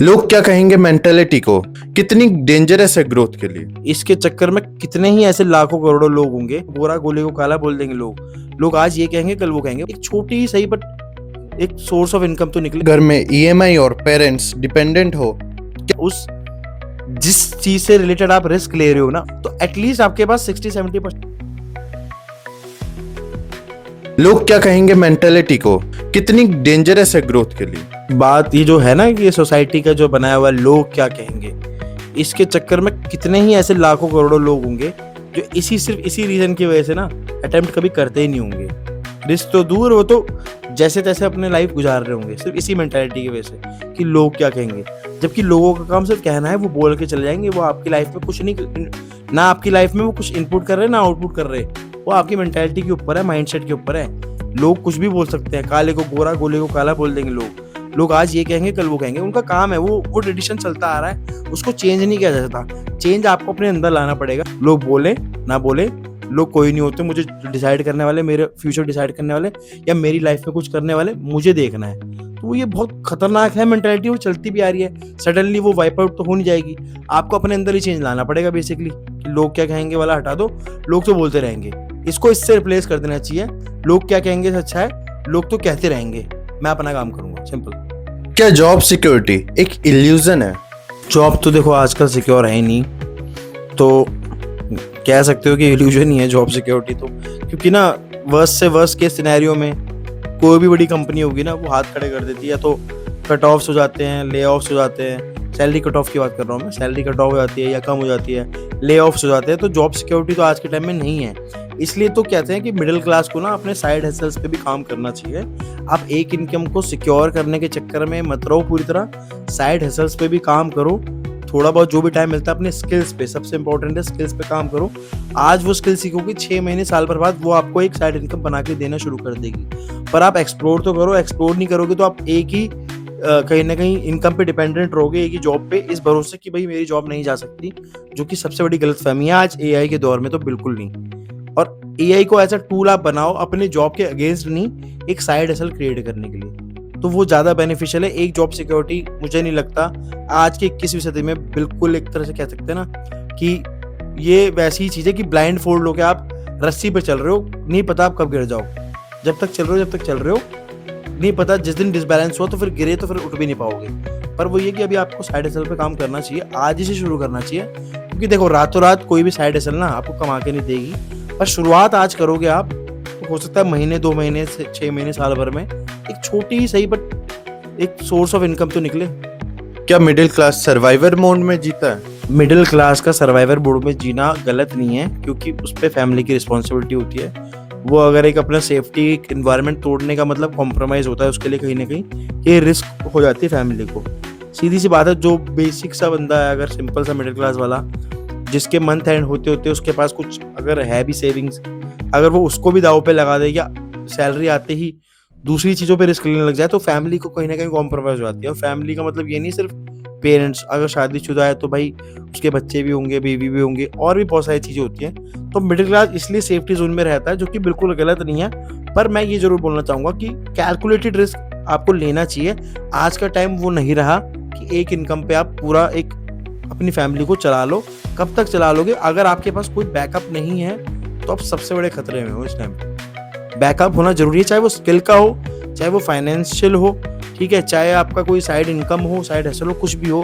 लोग क्या कहेंगे मेंटेलिटी को कितनी डेंजरस है ग्रोथ के लिए। इसके चक्कर में कितने ही ऐसे लाखों करोड़ों लोग होंगे, गोरा गोले को काला बोल देंगे लोग आज ये कहेंगे कल वो कहेंगे। एक छोटी ही सही बट एक सोर्स ऑफ इनकम तो निकले। घर में ईएमआई और पेरेंट्स डिपेंडेंट हो, उस जिस चीज से रिलेटेड आप रिस्क ले रहे हो ना, तो एटलीस्ट आपके पास 60-70%। लोग क्या कहेंगे मेंटेलिटी को कितनी डेंजरस है ग्रोथ के लिए। बात ये जो है ना कि ये सोसाइटी का जो बनाया हुआ लोग क्या कहेंगे, इसके चक्कर में कितने ही ऐसे लाखों करोड़ों लोग होंगे जो सिर्फ इसी रीजन की वजह से ना अटेम्प्ट कभी करते ही नहीं होंगे। रिस्क तो दूर, वो तो जैसे तैसे अपने लाइफ गुजार रहे होंगे सिर्फ इसी मेंटालिटी की वजह से कि लोग क्या कहेंगे। जबकि लोगों का काम सिर्फ कहना है, वो बोल के चले जाएंगे। वो आपकी लाइफ में कुछ नहीं, ना आपकी लाइफ में वो कुछ इनपुट कर रहे ना आउटपुट कर रहे। वो आपकी मेंटालिटी के ऊपर है, माइंडसेट के ऊपर है। लोग कुछ भी बोल सकते हैं, काले को गोरा गोले को काला बोल देंगे लोग आज ये कहेंगे कल वो कहेंगे। उनका काम है, वो ट्रेडिशन चलता आ रहा है, उसको चेंज नहीं किया जा सकता। चेंज आपको अपने अंदर लाना पड़ेगा। लोग बोले ना बोले, लोग कोई नहीं होते मुझे डिसाइड करने वाले, मेरे फ्यूचर डिसाइड करने वाले या मेरी लाइफ में कुछ करने वाले, मुझे देखना है। तो ये बहुत खतरनाक है मेंटालिटी, वो चलती भी आ रही है। सडनली वो वाइप आउट तो हो नहीं जाएगी। आपको अपने अंदर ही चेंज लाना पड़ेगा बेसिकली कि लोग क्या कहेंगे वाला हटा दो। लोग तो बोलते रहेंगे, इसको इससे रिप्लेस कर देना चाहिए। लोग क्या कहेंगे से अच्छा है लोग तो कहते रहेंगे, मैं अपना काम करूंगा। सिंपल। क्या जॉब सिक्योरिटी एक इल्यूजन है? जॉब तो देखो आजकल सिक्योर है ही नहीं, तो कह सकते हो कि इल्यूजन ही है जॉब सिक्योरिटी तो। क्योंकि ना वर्स्ट से वर्स्ट के सिनेरियो में कोई भी बड़ी कंपनी होगी ना, वो हाथ खड़े कर देती है। तो कट ऑफ्स हो जाते हैं, ले ऑफ्स हो जाते हैं। सैलरी कट ऑफ की बात कर रहा हूँ मैं। सैलरी कट ऑफ हो जाती है या कम हो जाती है, ले ऑफ्स हो जाते हैं। तो जॉब सिक्योरिटी तो आज के टाइम में नहीं है। इसलिए तो कहते हैं कि मिडिल क्लास को ना अपने साइड हसल्स पे भी काम करना चाहिए। आप एक इनकम को सिक्योर करने के चक्कर में मत रहो पूरी तरह, साइड हसल्स पे भी काम करो। थोड़ा बहुत जो भी टाइम मिलता है अपने स्किल्स पे, सबसे इंपॉर्टेंट है स्किल्स पे काम करो। आज वो स्किल सीखोगे, 6 महीने साल भर बाद वो आपको एक साइड इनकम बना के देना शुरू कर देगी। पर आप एक्सप्लोर तो करो। एक्सप्लोर नहीं करोगे तो आप एक ही कहीं ना कहीं इनकम पे डिपेंडेंट रहोगे, एक ही जॉब पे, इस भरोसे कि भाई मेरी जॉब नहीं जा सकती, जो कि सबसे बड़ी गलतफहमी है आज एआई के दौर में। तो बिल्कुल नहीं। और एआई को ऐसा टूल आप बनाओ अपने जॉब के अगेंस्ट नहीं, एक साइड हसल क्रिएट करने के लिए, तो वो ज्यादा बेनिफिशियल है। एक जॉब सिक्योरिटी मुझे नहीं लगता आज के 21वीं सदी में बिल्कुल एक तरह से कह सकते हैं ना कि ये वैसी ही चीज है कि ब्लाइंड फोल्ड होकर आप रस्सी पे चल रहे हो, नहीं पता आप कब गिर जाओ। जब तक चल रहे हो नहीं पता, जिस दिन डिसबैलेंस हुआ तो फिर गिरे तो फिर उठ भी नहीं पाओगे। पर वो ये कि अभी आपको साइड हसल पे काम करना चाहिए, आज ही से शुरू करना चाहिए। क्योंकि देखो रातों रात कोई भी साइड हसल ना आपको कमा के नहीं देगी, पर शुरुआत आज करोगे आप, तो हो सकता है महीने 2 महीने से 6 महीने साल भर में एक छोटी ही सही बट एक सोर्स ऑफ इनकम तो निकले। क्या मिडिल क्लास सर्वाइवर मोड में जीता है? मिडिल क्लास का सर्वाइवर मोड में जीना गलत नहीं है, क्योंकि उस पर फैमिली की रिस्पॉन्सिबिलिटी होती है। वो अगर एक अपना सेफ्टी इन्वायरमेंट तोड़ने का मतलब कॉम्प्रोमाइज होता है उसके लिए कहीं ना कहीं ये रिस्क हो जाती है फैमिली को। सीधी सी बात है, जो बेसिक सा बंदा है, अगर सिंपल सा मिडिल क्लास वाला, जिसके मंथ एंड होते होते उसके पास कुछ अगर है भी सेविंग्स, अगर वो उसको भी दाव पे लगा दे या सैलरी आते ही दूसरी चीज़ों पे रिस्क लेने लग जाए, तो फैमिली को कहीं ना कहीं कॉम्प्रोमाइज हो जाती है। और फैमिली का मतलब ये नहीं सिर्फ पेरेंट्स, अगर शादीशुदा है तो भाई उसके बच्चे भी होंगे, बेबी भी होंगे, और भी बहुत सारी चीज़ें होती हैं। तो मिडिल क्लास इसलिए सेफ्टी जोन में रहता है, जो कि बिल्कुल गलत नहीं है। पर मैं ये जरूर बोलना चाहूँगा कि कैलकुलेटेड रिस्क आपको लेना चाहिए। आज का टाइम वो नहीं रहा कि एक इनकम पे आप पूरा एक अपनी फैमिली को चला लो। कब तक चला लोगे? अगर आपके पास कोई बैकअप नहीं है तो आप सबसे बड़े खतरे में हो इस टाइम पे। बैकअप होना जरूरी है, चाहे वो स्किल का हो, चाहे वो फाइनेंशियल हो, ठीक है, चाहे आपका कोई साइड इनकम हो, साइड हसल हो, कुछ भी हो।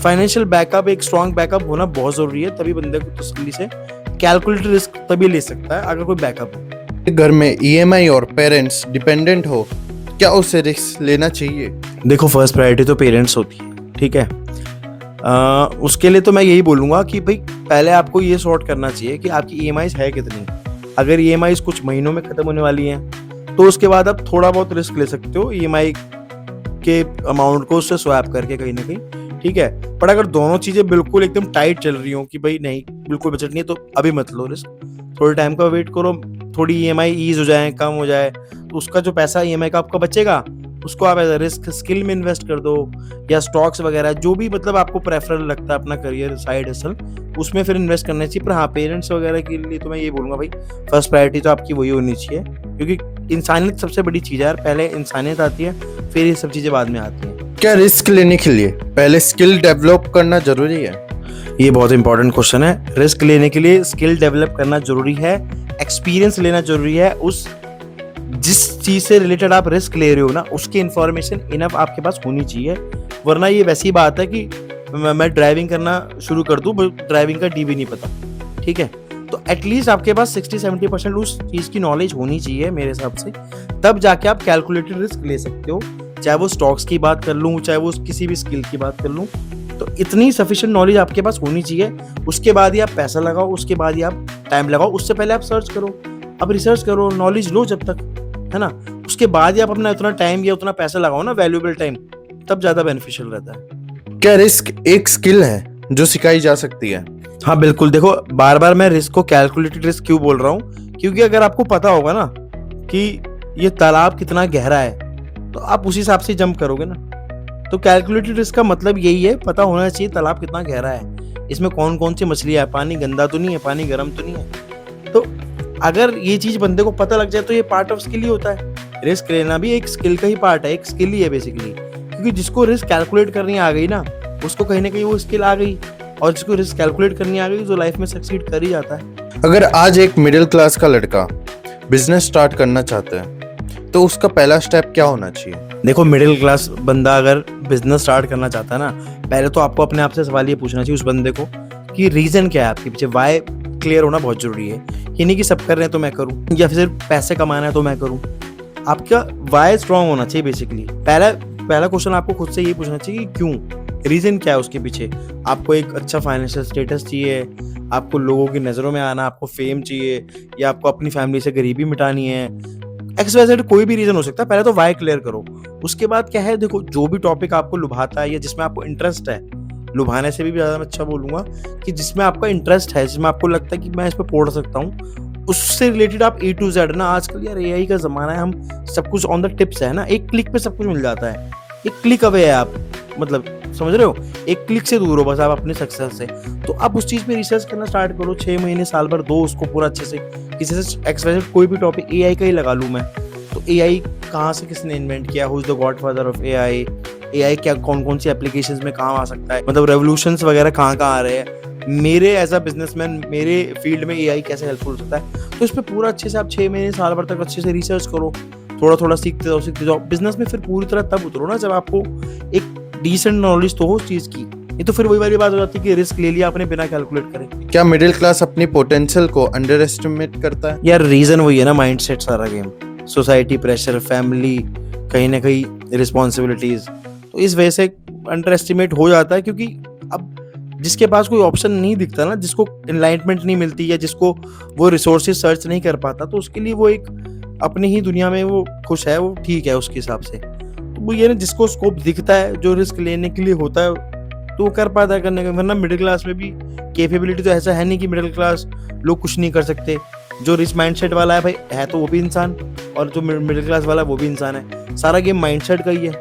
फाइनेंशियल बैकअप, एक स्ट्रॉन्ग बैकअप होना बहुत जरूरी है। तभी बंदे को तसल्ली से कैलकुलेटेड रिस्क तभी ले सकता है अगर कोई बैकअप हो। घर में ईएमआई और पेरेंट्स डिपेंडेंट हो, क्या उसे रिस्क लेना चाहिए? देखो फर्स्ट प्रायोरिटी तो पेरेंट्स होती है, ठीक है। उसके लिए तो मैं यही बोलूँगा कि भाई पहले आपको ये सॉर्ट करना चाहिए कि आपकी ईएमआईज है कितनी। अगर ईएमआईज कुछ महीनों में ख़त्म होने वाली हैं, तो उसके बाद आप थोड़ा बहुत रिस्क ले सकते हो ईएमआई के अमाउंट को उससे स्वैप करके कहीं ना कहीं, ठीक है। पर अगर दोनों चीज़ें बिल्कुल एकदम टाइट चल रही हो कि भाई नहीं बिल्कुल बजट नहीं है, तो अभी मत लो रिस्क। थोड़े टाइम का वेट करो, थोड़ी ईएमआई ईज हो जाए, कम हो जाए, तो उसका जो पैसा ईएमआई का आपका बचेगा उसको आप एज अ रिस्क स्किल में इन्वेस्ट कर दो, या स्टॉक्स वगैरह, जो भी मतलब आपको प्रेफरेबल लगता है अपना करियर साइड हसल, उसमें फिर इन्वेस्ट करना चाहिए। पर हाँ, पेरेंट्स वगैरह के लिए तो मैं ये बोलूँगा भाई फर्स्ट प्रायोरिटी तो आपकी वही होनी चाहिए, क्योंकि इंसानियत सबसे बड़ी चीज़ है यार। पहले इंसानियत आती है, फिर ये सब चीज़ें बाद में आती हैं। क्या रिस्क लेने के लिए पहले स्किल डेवलप करना जरूरी है? ये बहुत इंपॉर्टेंट क्वेश्चन है। रिस्क लेने के लिए स्किल डेवलप करना जरूरी है, एक्सपीरियंस लेना जरूरी है। उस जिस चीज से रिलेटेड आप रिस्क ले रहे हो ना, उसकी इंफॉर्मेशन इनफ आपके पास होनी चाहिए, वरना ये वैसी बात है कि मैं ड्राइविंग करना शुरू कर दूं, ड्राइविंग का डी भी नहीं पता, ठीक है। तो एटलीस्ट आपके पास 60-70% उस चीज की नॉलेज होनी चाहिए मेरे हिसाब से, तब जाके आप कैलकुलेटेड रिस्क ले सकते हो। चाहे वो स्टॉक्स की बात कर लूं, चाहे वो किसी भी स्किल की बात कर लूं, तो इतनी सफिशिएंट नॉलेज आपके पास होनी चाहिए। उसके बाद ही आप पैसा लगाओ, उसके बाद ही आप टाइम लगाओ। उससे पहले आप सर्च करो, अब रिसर्च करो, नॉलेज लो जब तक, है ना। उसके बाद ही आप अपना उतना टाइम या उतना पैसा लगाओ ना, वैल्यूएबल टाइम, तब ज्यादा बेनिफिशियल रहता है। क्या रिस्क एक स्किल है जो सिखाई जा सकती है? हाँ बिल्कुल। देखो, बार बार मैं रिस्क को कैलकुलेटेड रिस्क क्यों बोल रहा हूँ, क्योंकि अगर आपको पता होगा ना कि ये तालाब कितना गहरा है, तो आप उसी हिसाब से जंप करोगे ना। तो कैलकुलेटेड रिस्क का मतलब यही है, पता होना चाहिए तालाब कितना गहरा है, इसमें कौन कौन सी मछलियां है, पानी गंदा तो नहीं है, पानी गर्म तो नहीं है। तो अगर ये चीज बंदे को पता लग जाए तो ये पार्ट ऑफ स्किल ही होता है। रिस्क लेना भी एक स्किल का ही पार्ट है, एक स्किल ही है बेसिकली। क्योंकि जिसको रिस्क कैलकुलेट करनी आ गई ना, उसको कहीं ना कहीं वो स्किल आ गई, और जिसको रिस्क कैलकुलेट करनी आ गई, जो लाइफ में सक्सीड कर ही जाता है। अगर आज एक मिडिल क्लास का लड़का बिजनेस स्टार्ट करना चाहता है तो उसका पहला स्टेप क्या होना चाहिए? देखो, मिडिल क्लास बंदा अगर बिजनेस स्टार्ट करना चाहता है ना, पहले तो आपको अपने आप से सवाल ये पूछना चाहिए उस बंदे को कि रीजन क्या है आपके पीछे। वाई क्लियर होना बहुत जरूरी है। ये नहीं कि सब कर रहे हैं तो मैं करूं, या फिर सिर्फ पैसे कमाना है तो मैं करूं। आपका वाई स्ट्रांग होना चाहिए बेसिकली। पहला क्वेश्चन आपको खुद से ये पूछना चाहिए कि क्यों, रीजन क्या है उसके पीछे। आपको एक अच्छा फाइनेंशियल स्टेटस चाहिए, आपको लोगों की नजरों में आना, आपको फेम चाहिए, या आपको अपनी फैमिली से गरीबी मिटानी है, XYZ कोई भी रीजन हो सकता है। पहले तो वाई क्लियर करो। उसके बाद क्या है, देखो, जो भी टॉपिक आपको लुभाता है या जिसमें आपको इंटरेस्ट है, लुभाने से भी ज्यादा मैं अच्छा बोलूंगा कि जिसमें आपका इंटरेस्ट है, जिसमें आपको लगता है कि मैं इस पर पढ़ सकता हूँ, उससे रिलेटेड आप A to Z ना। आजकल यार AI का जमाना है, हम सब कुछ ऑन द टिप्स है ना, एक क्लिक पे सब कुछ मिल जाता है, एक क्लिक अवे है आप, मतलब समझ रहे हो, एक क्लिक से दूर हो बस आप अपने सक्सेस से। तो आप उस चीज पे रिसर्च करना स्टार्ट करो, 6 महीने साल भर दो उसको पूरा अच्छे से। किसी से XYZ कोई भी टॉपिक AI का ही लगा लूं मैं, तो AI कहाँ से किसने इन्वेंट किया, who is the godfather of AI क्या, कौन कौन सी एप्लीकेशंस में काम आ सकता है, मतलब रेवोल्यूशंस वगैरह कहाँ आ रहे हैं, मेरे एज अ बिजनेसमैन मेरे फील्ड में AI कैसे हेल्पफुल हो सकता है। तो इस पर पूरा अच्छे से आप 6 महीने साल भर तक अच्छे से रिसर्च करो, थोड़ा थोड़ा सीखते जाओ। बिजनेस में फिर पूरी तरह तब उतरो ना जब आपको एक डिसेंट नॉलेज तो हो उस चीज की। ये तो फिर वही वाली बात हो जाती है कि रिस्क ले लिया आपने बिना कैलकुलेट करे। क्या मिडिल क्लास अपनी पोटेंशियल को अंडर एस्टिमेट करता है? यार रीजन वही है ना, माइंडसेट सारा गेम, सोसाइटी प्रेशर, फैमिली, कहीं ना कहीं रिस्पॉन्सिबिलिटीज, तो इस वजह से अंडर एस्टिमेट हो जाता है। क्योंकि अब जिसके पास कोई ऑप्शन नहीं दिखता ना, जिसको एनलाइटमेंट नहीं मिलती, या जिसको वो रिसोर्सेज सर्च नहीं कर पाता, तो उसके लिए वो एक अपनी ही दुनिया में वो खुश है, वो ठीक है उसके हिसाब से। तो वो ये ना, जिसको स्कोप दिखता है, जो रिस्क लेने के लिए होता है, तो वो कर पाता है करने का। वरना मिडिल क्लास में भी कैपेबिलिटी तो ऐसा है नहीं कि मिडिल क्लास लोग कुछ नहीं कर सकते। जो रिच माइंडसेट वाला है भाई, है तो वो भी इंसान, और जो मिडिल क्लास वाला है वो भी इंसान है। सारा गेम माइंडसेट का ही है।